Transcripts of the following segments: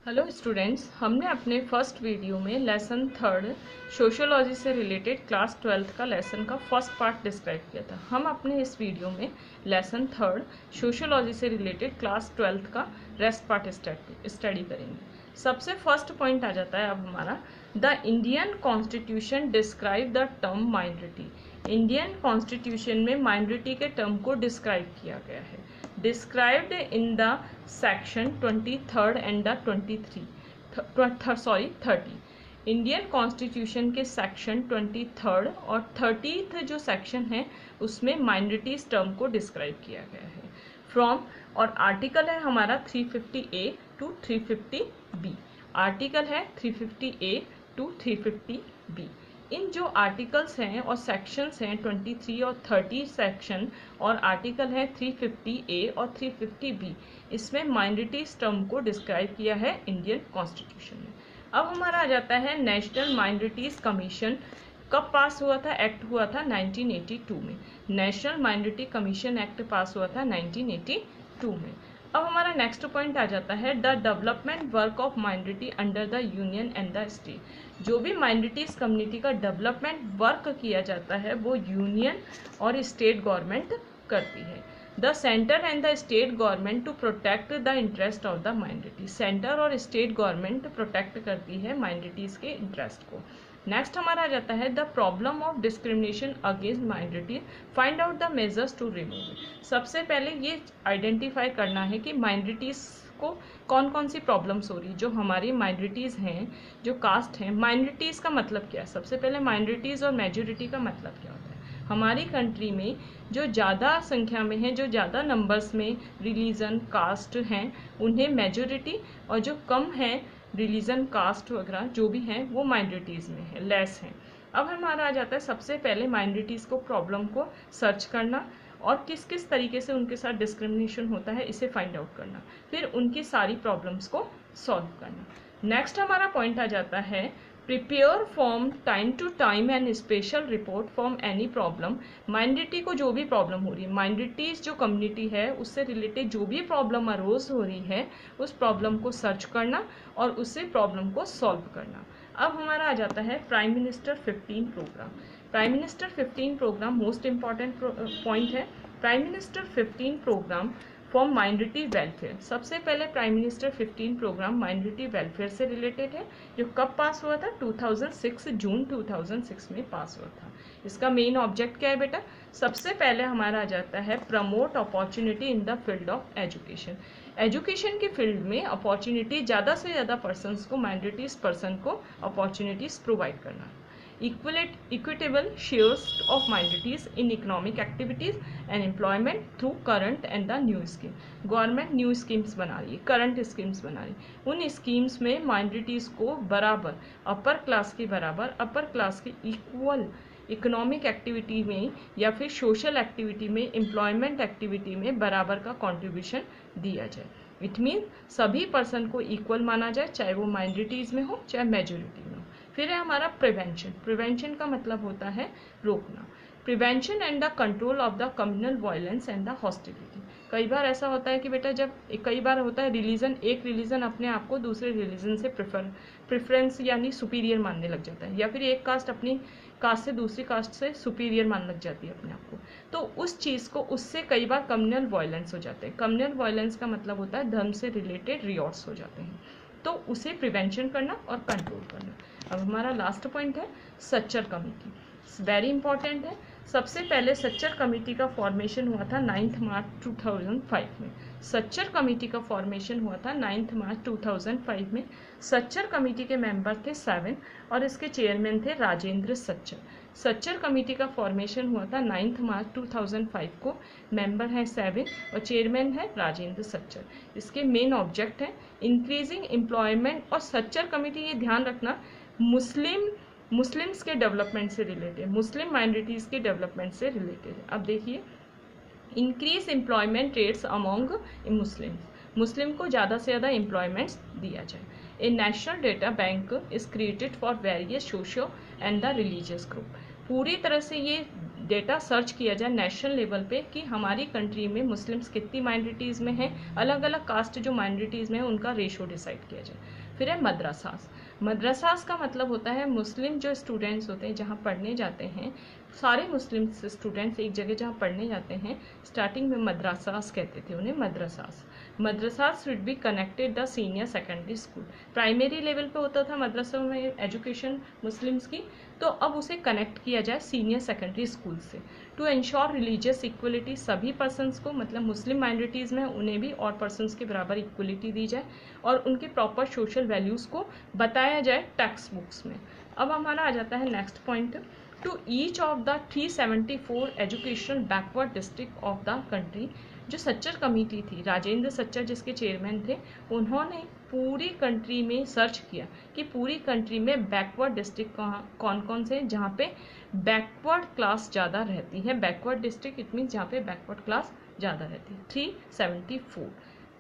Hello students, हमने अपने first video में लेसन थर्ड सोशियोलॉजी से रिलेटेड क्लास 12th का लेसन का फर्स्ट पार्ट डिस्क्राइब किया था। हम अपने इस वीडियो में लेसन थर्ड सोशियोलॉजी से रिलेटेड क्लास 12th का रेस्ट पार्ट स्टडी करेंगे। सबसे फर्स्ट पॉइंट आ जाता है अब हमारा, the Indian constitution describe the term minority. Indian constitution में माइनॉरिटी के टर्म को डिस्क्राइब किया गया है। Described in the section 23rd and the 30 Indian constitution के सेक्शन 23rd और 30th जो सेक्शन है उसमें माइनॉरिटीज टर्म को डिस्क्राइब किया गया है। फ्रॉम और आर्टिकल है हमारा 350A टू 350B। आर्टिकल है 350A टू 350B। इन जो आर्टिकल्स हैं और सेक्शंस हैं 23 और 30 सेक्शन और आर्टिकल है 350A और 350B, इसमें माइनॉरिटीज टर्म को डिस्क्राइब किया है इंडियन कॉन्स्टिट्यूशन में। अब हमारा आ जाता है नेशनल माइनॉरिटीज कमीशन कब पास हुआ था। एक्ट हुआ था 1982 में। नेशनल माइनॉरिटी कमीशन एक्ट पास हुआ था 1982 में। अब हमारा नेक्स्ट पॉइंट आ जाता है the development work of minority under the union and the state. जो भी माइनॉरिटीज कम्युनिटी का डेवलपमेंट वर्क किया जाता है वो यूनियन और स्टेट गवर्नमेंट करती है। The centre and the state government to protect the interest of the minority. Centre और स्टेट गवर्नमेंट प्रोटेक्ट करती है माइनॉरिटीज के इंटरेस्ट को। नेक्स्ट हमारा आ जाता है the problem of discrimination against minority, find out the measures to remove. सबसे पहले ये आइडेंटिफाई करना है कि माइनॉरिटीज को कौन कौन सी प्रॉब्लम्स हो रही, जो हमारी माइनॉरिटीज हैं, जो कास्ट हैं। माइनॉरिटीज का मतलब क्या है? सबसे पहले माइनॉरिटीज और मेजोरिटी का मतलब क्या होता है? हमारी कंट्री में जो ज़्यादा संख्या में है, जो ज़्यादा नंबर्स में रिलीजन कास्ट हैं उन्हें मेजोरिटी, और जो कम है रिलीजन कास्ट वगैरह जो भी हैं वो माइनॉरिटीज़ में है, लेस हैं। अब हमारा आ जाता है सबसे पहले माइनॉरिटीज़ को प्रॉब्लम को सर्च करना और किस किस तरीके से उनके साथ डिस्क्रिमिनेशन होता है इसे फाइंड आउट करना, फिर उनकी सारी प्रॉब्लम्स को सॉल्व करना। नेक्स्ट हमारा पॉइंट आ जाता है prepare from time to time and special report from any problem. Minority को जो भी प्रॉब्लम हो रही है, माइनॉरिटीज जो कम्युनिटी है उससे रिलेटेड जो भी प्रॉब्लम अरोज हो रही है उस प्रॉब्लम को सर्च करना और उससे प्रॉब्लम को सॉल्व करना। अब हमारा आ जाता है prime minister 15 program. Prime minister 15 program most important point है। Prime minister 15 program for minority welfare. सबसे पहले prime minister 15 program minority welfare से रिलेटेड है, जो कब पास हुआ था? 2006 जून 2006 में पास हुआ था। इसका मेन ऑब्जेक्ट क्या है बेटा? सबसे पहले हमारा आ जाता है promote opportunity in the field of education. Education के फील्ड में अपॉर्चुनिटी ज़्यादा से ज़्यादा पर्सनस को, माइनॉरिटीज पर्सन को अपॉर्चुनिटीज़ प्रोवाइड करना। Equitable shares of minorities in economic activities and employment through current and the new scheme। Government new schemes बना रही है, करंट स्कीम्स बना रही है। उन स्कीम्स में माइनॉरिटीज़ को बराबर, अपर क्लास के बराबर, अपर क्लास के इक्वल इकोनॉमिक एक्टिविटी में या फिर सोशल एक्टिविटी में, एम्प्लॉयमेंट एक्टिविटी में बराबर का कंट्रीब्यूशन दिया जाए। इट मीन सभी पर्सन को इक्वल माना जाए, चाहे वो माइनॉरिटीज़ में हो चाहे मेजोरिटी में हो। फिर है हमारा प्रिवेंशन। प्रिवेंशन का मतलब होता है रोकना। Prevention and the control of the communal violence and the hostility. कई बार ऐसा होता है कि बेटा, जब कई बार होता है रिलीजन, एक रिलीजन अपने आप को दूसरे रिलीजन से प्रेफरेंस यानी सुपीरियर मानने लग जाता है, या फिर एक कास्ट अपनी कास्ट से दूसरी कास्ट से सुपीरियर मान लग जाती है अपने आप को, तो उस चीज़ को, उससे कई बार कम्युनल वायलेंस हो जाते हैं। कम्युनल वायलेंस का मतलब होता है धर्म से रिलेटेड रियॉट्स हो जाते हैं, तो उसे प्रिवेंशन करना और कंट्रोल करना। अब हमारा लास्ट पॉइंट है सच्चर कमेटी। वेरी इंपॉर्टेंट है। सबसे पहले सच्चर कमेटी का फॉर्मेशन हुआ था 9 मार्च 2005 में। सच्चर कमेटी का फॉर्मेशन हुआ था 9 मार्च 2005 में। सच्चर कमेटी के मेंबर थे 7 और इसके चेयरमैन थे राजेंद्र सच्चर। सच्चर कमेटी का फॉर्मेशन हुआ था 9 मार्च 2005 को। मेंबर हैं 7 और चेयरमैन है राजेंद्र सच्चर। इसके मेन ऑब्जेक्ट है इंक्रीजिंग एम्प्लॉयमेंट। और सच्चर कमेटी, ये ध्यान रखना, मुस्लिम्स के डेवलपमेंट से रिलेटेड, मुस्लिम माइनॉरिटीज़ के डेवलपमेंट से रिलेटेड। अब देखिए, increase employment rates among Muslim को ज़्यादा से ज़्यादा एम्प्लॉयमेंट्स दिया जाए। A national data bank is created for various socio and the religious group. पूरी तरह से ये डेटा सर्च किया जाए नेशनल लेवल पे कि हमारी कंट्री में मुस्लिम्स कितनी माइनॉरिटीज़ में हैं, अलग अलग कास्ट जो माइनॉरिटीज़ में है उनका रेशो डिसाइड किया जाए। फिर है मदरसास। मदरसास का मतलब होता है मुस्लिम जो स्टूडेंट्स होते हैं जहाँ पढ़ने जाते हैं, सारे मुस्लिम स्टूडेंट्स एक जगह जहाँ पढ़ने जाते हैं, स्टार्टिंग में मदरसास कहते थे उन्हें, madrasas. Madrasas should be connected the senior secondary school. Primary level पे होता था मदरसा में एजुकेशन मुस्लिम्स की, तो अब उसे कनेक्ट किया जाए सीनियर सेकेंडरी स्कूल से। टू इंश्योर रिलीजियस इक्वलिटी, सभी पर्सनस को, मतलब मुस्लिम माइनॉरिटीज़ में उन्हें भी और पर्सनस के बराबर इक्वलिटी दी जाए और उनके प्रॉपर सोशल वैल्यूज़ को बताया जाए टेक्स्ट बुक्स में। अब हमारा आ जाता है next point, to each of the 374 educational backward district of the country. जो सच्चर कमेटी थी, राजेंद्र सच्चर जिसके चेयरमैन थे, उन्होंने पूरी कंट्री में सर्च किया कि पूरी कंट्री में बैकवर्ड डिस्ट्रिक्ट कौन कौन से हैं जहाँ पे बैकवर्ड क्लास ज़्यादा रहती है। बैकवर्ड डिस्ट्रिक्ट इट मीन्स जहाँ पे बैकवर्ड क्लास ज़्यादा रहती है। 374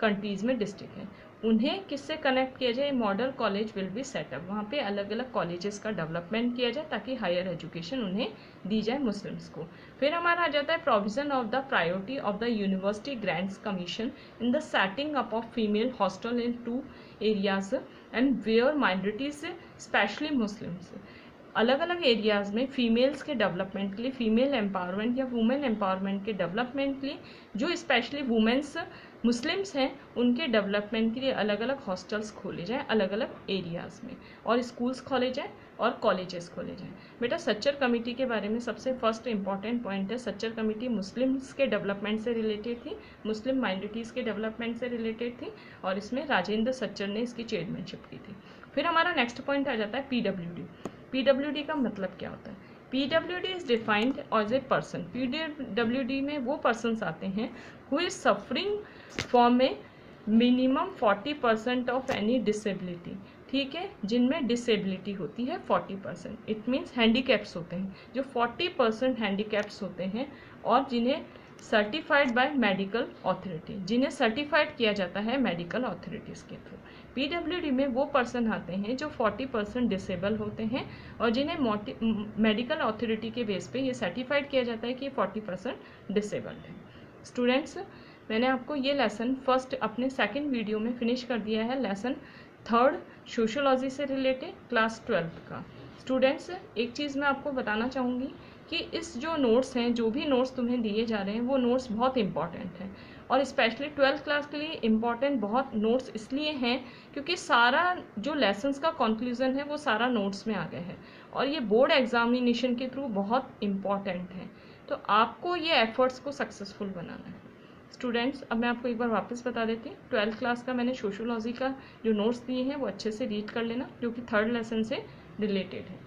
कंट्रीज़ में डिस्ट्रिक्ट है, उन्हें किससे कनेक्ट किया जाए? Model college will be set up, वहाँ पे अलग अलग कॉलेजेस का डेवलपमेंट किया जाए ताकि हायर एजुकेशन उन्हें दी जाए मुस्लिम्स को। फिर हमारा आ जाता है provision of the priority of the university grants commission in the setting up of female hostel in 2 areas and where minorities specially Muslims. अलग अलग एरियाज़ में फीमेल्स के डेवलपमेंट के लिए, फीमेल एम्पावरमेंट या वुमेन एम्पावरमेंट के डेवलपमेंट के लिए, जो स्पेशली वुमेन्स मुस्लिम्स हैं उनके डेवलपमेंट के लिए अलग अलग हॉस्टल्स खोले जाएं अलग अलग एरियाज़ में, और स्कूल्स खोले जाएं और कॉलेजेस खोले जाएं। बेटा सच्चर कमेटी के बारे में सबसे फर्स्ट इंपॉर्टेंट पॉइंट है, सच्चर कमेटी मुस्लिम्स के डेवलपमेंट से रिलेटेड थी, मुस्लिम माइनॉरिटीज़ के डेवलपमेंट से रिलेटेड थी, और इसमें राजेंद्र सच्चर ने इसकी चेयरमैनशिप की थी। फिर हमारा नेक्स्ट पॉइंट आ जाता है PWD। PWD का मतलब क्या होता है? PWD is defined as a person. PWD में वो पर्सन्स आते हैं who is suffering from a minimum 40% of any disability, ठीक है, जिनमें डिसेबिलिटी होती है 40%, इट मीन्स हैंडीकैप्स होते हैं, जो 40% हैंडीकैप्स होते हैं और जिन्हें सर्टिफाइड बाय मेडिकल अथॉरिटी, जिन्हें सर्टिफाइड किया जाता है मेडिकल अथॉरिटीज़ के थ्रू। PWD में वो पर्सन आते हैं जो 40% डिसेबल होते हैं और जिन्हें मेडिकल अथॉरिटी के बेस पे ये सर्टिफाइड किया जाता है कि 40% डिसेबल्ड है। स्टूडेंट्स, मैंने आपको ये लेसन फर्स्ट अपने सेकंड वीडियो में फिनिश कर दिया है, लेसन 3rd सोशियोलॉजी से रिलेटेड क्लास 12th का। स्टूडेंट्स, एक चीज़ मैं आपको बताना चाहूँगी कि इस जो नोट्स हैं, जो भी नोट्स तुम्हें दिए जा रहे हैं, वो नोट्स बहुत इंपॉर्टेंट हैं, और स्पेशली 12th क्लास के लिए इम्पॉर्टेंट बहुत नोट्स इसलिए हैं क्योंकि सारा जो लेसन्स का कंक्लूजन है वो सारा नोट्स में आ गया है, और ये बोर्ड एग्जामिनेशन के थ्रू बहुत इम्पॉर्टेंट है, तो आपको ये एफर्ट्स को सक्सेसफुल बनाना है। स्टूडेंट्स, अब मैं आपको एक बार वापस बता देती हूँ, 12th क्लास का मैंने सोशियोलॉजी का जो नोट्स दिए हैं वो अच्छे से रीड कर लेना, जो कि 3rd लेसन से रिलेटेड है।